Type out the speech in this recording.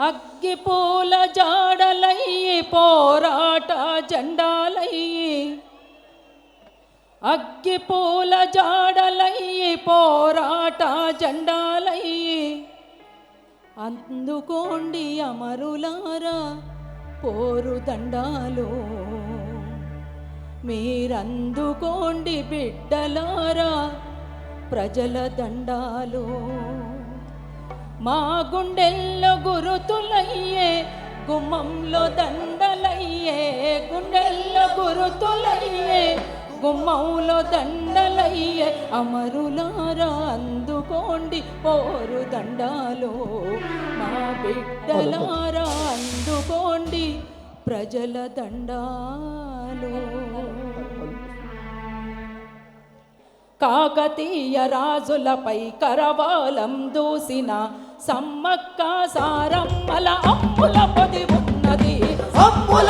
అగ్గిపూల జాడలయ్యి పోరాట జెండాలయ్యి, అగ్గిపూల జాడలయ్యి పోరాట జెండాలయ్యి, అందుకోండి అమరులారా పోరు దండాలు, మీరందుకోండి బిడ్డలారా ప్రజల దండాలు. మా గుండెల్లో గురుతులయ్యే గుమ్మంలో దండలయ్యే, గుండెల్లో గురుతులయ్యే గుమ్మంలో దండలయ్యే, అమరులారా అందుకోండి పోరు దండాలు, మా బిడ్డలారా అందుకోండి ప్రజల దండాలు. కాకతీయ రాజులపై కరవాలం దూసిన సమ్మక్క సారమ్మల అమ్ముల పొది ఉన్నది, అమ్ముల